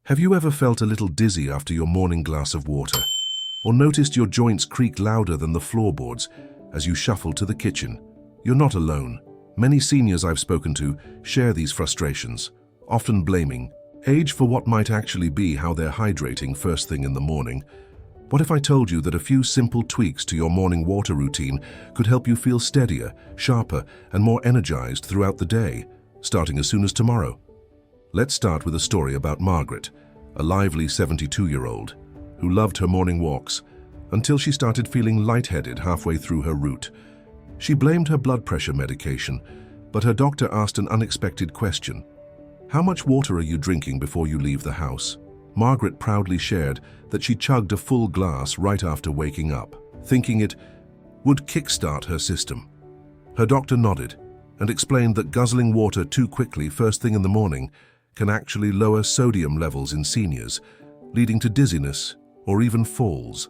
Have you ever felt a little dizzy after your morning glass of water? Or noticed your joints creak louder than the floorboards as you shuffle to the kitchen? You're not alone. Many seniors I've spoken to share these frustrations, often blaming age for what might actually be how they're hydrating first thing in the morning. What if I told you that a few simple tweaks to your morning water routine could help you feel steadier, sharper, and more energized throughout the day, starting as soon as tomorrow? Let's start with a story about Margaret, a lively 72-year-old who loved her morning walks until she started feeling lightheaded halfway through her route. She blamed her blood pressure medication, but her doctor asked an unexpected question. How much water are you drinking before you leave the house? Margaret proudly shared that she chugged a full glass right after waking up, thinking it would kickstart her system. Her doctor nodded and explained that guzzling water too quickly first thing in the morning can actually lower sodium levels in seniors, leading to dizziness or even falls.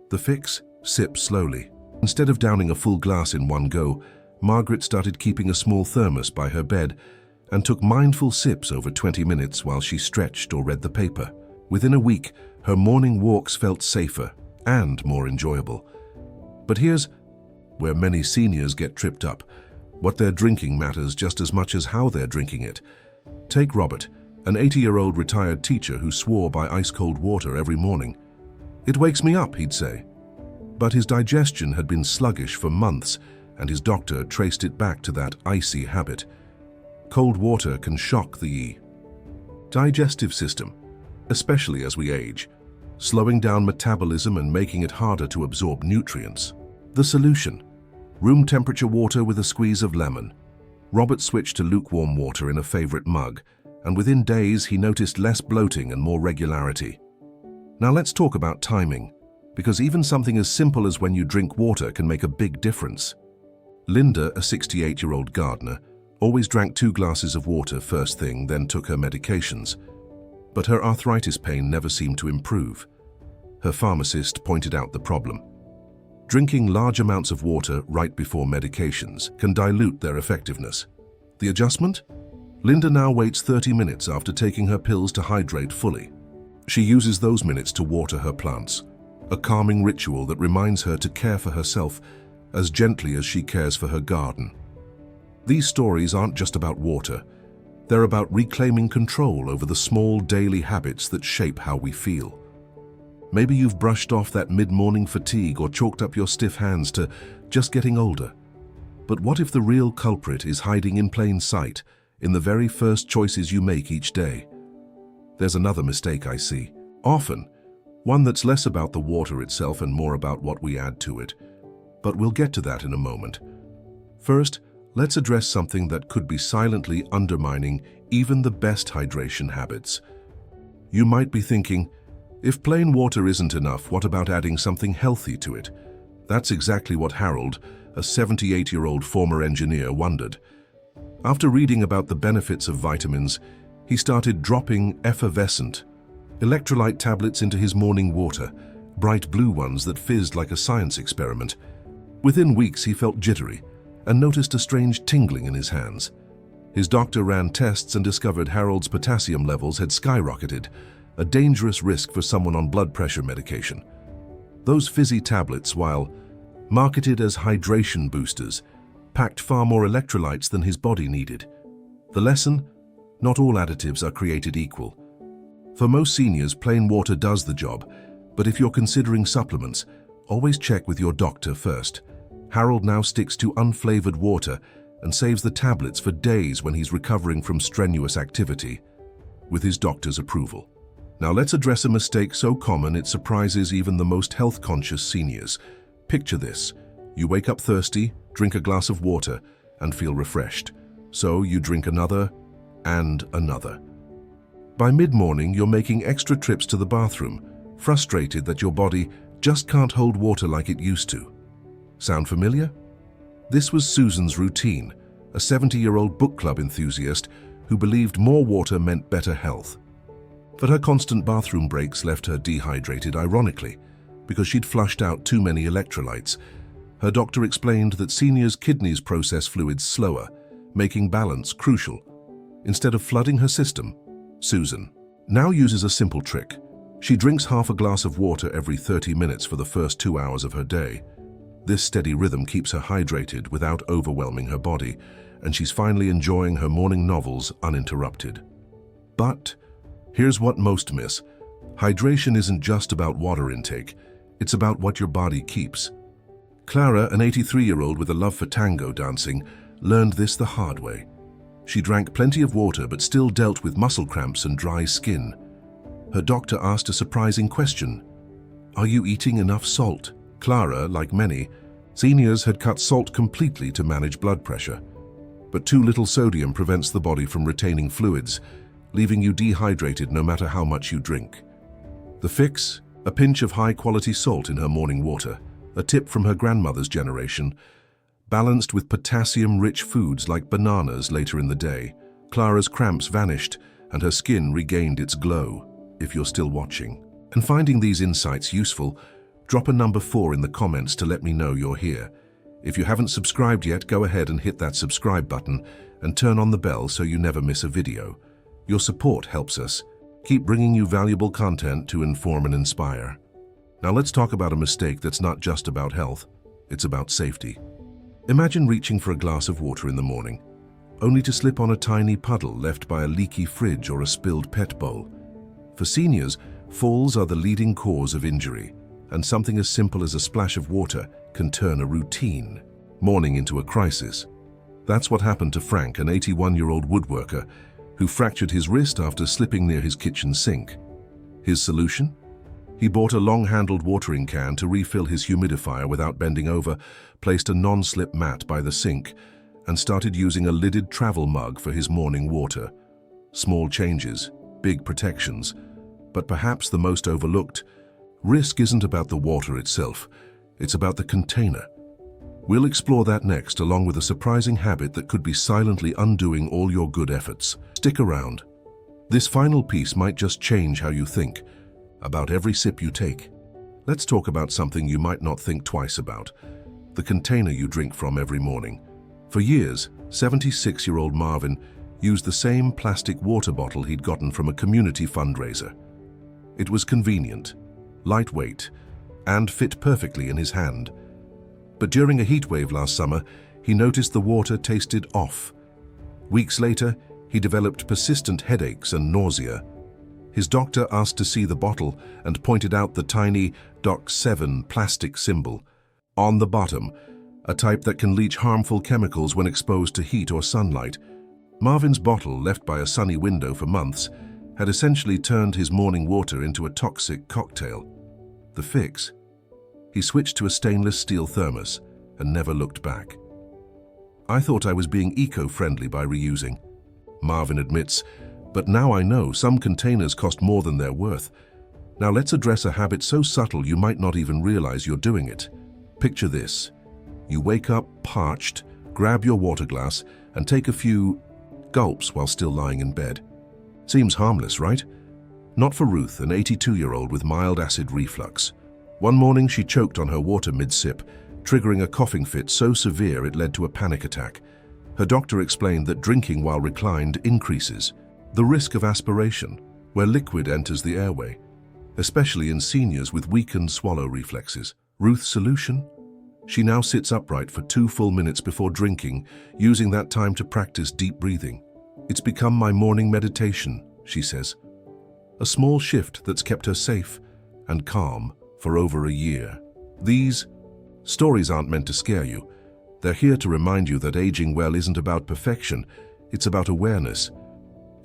The fix? Sip slowly. Instead of downing a full glass in one go, Margaret started keeping a small thermos by her bed and took mindful sips over 20 minutes while she stretched or read the paper. Within a week, her morning walks felt safer and more enjoyable. But here's where many seniors get tripped up. What they're drinking matters just as much as how they're drinking it. Take Robert, an 80-year-old retired teacher who swore by ice-cold water every morning. "It wakes me up," he'd say. But his digestion had been sluggish for months, and his doctor traced it back to that icy habit. Cold water can shock the digestive system, especially as we age, slowing down metabolism and making it harder to absorb nutrients. The solution: room temperature water with a squeeze of lemon. Robert switched to lukewarm water in a favorite mug, and within days he noticed less bloating and more regularity. Now let's talk about timing, because even something as simple as when you drink water can make a big difference. Linda, a 68-year-old gardener, always drank 2 glasses of water first thing, then took her medications. But her arthritis pain never seemed to improve. Her pharmacist pointed out the problem. Drinking large amounts of water right before medications can dilute their effectiveness. The adjustment? Linda now waits 30 minutes after taking her pills to hydrate fully. She uses those minutes to water her plants, a calming ritual that reminds her to care for herself as gently as she cares for her garden. These stories aren't just about water. They're about reclaiming control over the small daily habits that shape how we feel. Maybe you've brushed off that mid-morning fatigue or chalked up your stiff hands to just getting older. But what if the real culprit is hiding in plain sight in the very first choices you make each day? There's another mistake I see, often, one that's less about the water itself and more about what we add to it. But we'll get to that in a moment. First, let's address something that could be silently undermining even the best hydration habits. You might be thinking, if plain water isn't enough, what about adding something healthy to it? That's exactly what Harold, a 78-year-old former engineer, wondered. After reading about the benefits of vitamins, he started dropping effervescent electrolyte tablets into his morning water, bright blue ones that fizzed like a science experiment. Within weeks, he felt jittery and noticed a strange tingling in his hands. His doctor ran tests and discovered Harold's potassium levels had skyrocketed, a dangerous risk for someone on blood pressure medication. Those fizzy tablets, while marketed as hydration boosters, packed far more electrolytes than his body needed. The lesson? Not all additives are created equal. For most seniors, plain water does the job, but if you're considering supplements, always check with your doctor first. Harold now sticks to unflavored water and saves the tablets for days when he's recovering from strenuous activity, with his doctor's approval. Now let's address a mistake so common it surprises even the most health-conscious seniors. Picture this. You wake up thirsty, drink a glass of water, and feel refreshed. So you drink another and another. By mid-morning, you're making extra trips to the bathroom, frustrated that your body just can't hold water like it used to. Sound familiar? This was Susan's routine, a 70-year-old book club enthusiast who believed more water meant better health. But her constant bathroom breaks left her dehydrated, ironically, because she'd flushed out too many electrolytes. Her doctor explained that seniors' kidneys process fluids slower, making balance crucial. Instead of flooding her system, Susan now uses a simple trick. She drinks half a glass of water every 30 minutes for the first 2 hours of her day. This steady rhythm keeps her hydrated without overwhelming her body, and she's finally enjoying her morning novels uninterrupted. But here's what most miss. Hydration isn't just about water intake, it's about what your body keeps. Clara, an 83-year-old with a love for tango dancing, learned this the hard way. She drank plenty of water but still dealt with muscle cramps and dry skin. Her doctor asked a surprising question. Are you eating enough salt? Clara, like many seniors, had cut salt completely to manage blood pressure. But too little sodium prevents the body from retaining fluids, leaving you dehydrated no matter how much you drink. The fix? A pinch of high-quality salt in her morning water, a tip from her grandmother's generation, balanced with potassium-rich foods like bananas later in the day. Clara's cramps vanished and her skin regained its glow, if you're still watching. And finding these insights useful, drop a number 4 in the comments to let me know you're here. If you haven't subscribed yet, go ahead and hit that subscribe button and turn on the bell so you never miss a video. Your support helps us keep bringing you valuable content to inform and inspire. Now let's talk about a mistake that's not just about health, it's about safety. Imagine reaching for a glass of water in the morning, only to slip on a tiny puddle left by a leaky fridge or a spilled pet bowl. For seniors, falls are the leading cause of injury, and something as simple as a splash of water can turn a routine morning into a crisis. That's what happened to Frank, an 81-year-old woodworker who fractured his wrist after slipping near his kitchen sink. His solution? He bought a long-handled watering can to refill his humidifier without bending over, placed a non-slip mat by the sink, and started using a lidded travel mug for his morning water. Small changes, big protections, but perhaps the most overlooked. Risk isn't about the water itself, it's about the container. We'll explore that next, along with a surprising habit that could be silently undoing all your good efforts. Stick around. This final piece might just change how you think about every sip you take. Let's talk about something you might not think twice about: the container you drink from every morning. For years, 76-year-old Marvin used the same plastic water bottle he'd gotten from a community fundraiser. It was convenient, lightweight, and fit perfectly in his hand. But during a heat wave last summer, he noticed the water tasted off. Weeks later, he developed persistent headaches and nausea. His doctor asked to see the bottle and pointed out the tiny Doc 7 plastic symbol on the bottom, a type that can leach harmful chemicals when exposed to heat or sunlight. Marvin's bottle, left by a sunny window for months, had essentially turned his morning water into a toxic cocktail. The fix? He switched to a stainless steel thermos and never looked back. I thought I was being eco-friendly by reusing, Marvin admits, but now I know some containers cost more than they're worth. Now let's address a habit so subtle you might not even realize you're doing it. Picture this. You wake up parched, grab your water glass, and take a few gulps while still lying in bed. Seems harmless, right? Not for Ruth, an 82-year-old with mild acid reflux. One morning she choked on her water mid-sip, triggering a coughing fit so severe it led to a panic attack. Her doctor explained that drinking while reclined increases the risk of aspiration, where liquid enters the airway, especially in seniors with weakened swallow reflexes. Ruth's solution? She now sits upright for 2 full minutes before drinking, using that time to practice deep breathing. It's become my morning meditation, she says. A small shift that's kept her safe and calm for over a year. These stories aren't meant to scare you. They're here to remind you that aging well isn't about perfection, it's about awareness.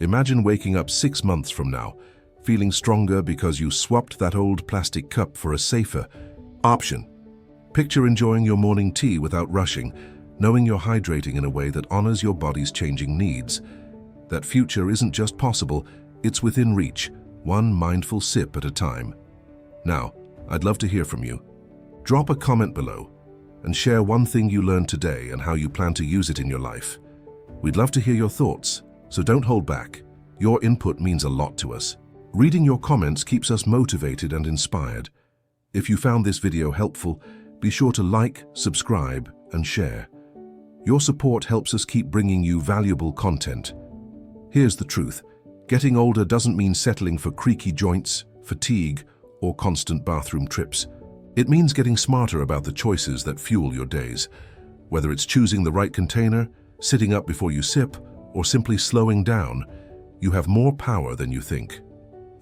Imagine waking up 6 months from now, feeling stronger because you swapped that old plastic cup for a safer option. Picture enjoying your morning tea without rushing, knowing you're hydrating in a way that honors your body's changing needs. That future isn't just possible, it's within reach, one mindful sip at a time. Now, I'd love to hear from you. Drop a comment below and share one thing you learned today and how you plan to use it in your life. We'd love to hear your thoughts, so don't hold back. Your input means a lot to us. Reading your comments keeps us motivated and inspired. If you found this video helpful, be sure to like, subscribe, and share. Your support helps us keep bringing you valuable content. Here's the truth. Getting older doesn't mean settling for creaky joints, fatigue, or constant bathroom trips. It means getting smarter about the choices that fuel your days. Whether it's choosing the right container, sitting up before you sip, or simply slowing down, you have more power than you think.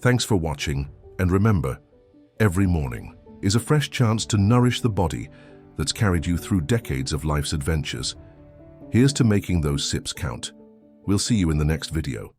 Thanks for watching, and remember, every morning is a fresh chance to nourish the body that's carried you through decades of life's adventures. Here's to making those sips count. We'll see you in the next video.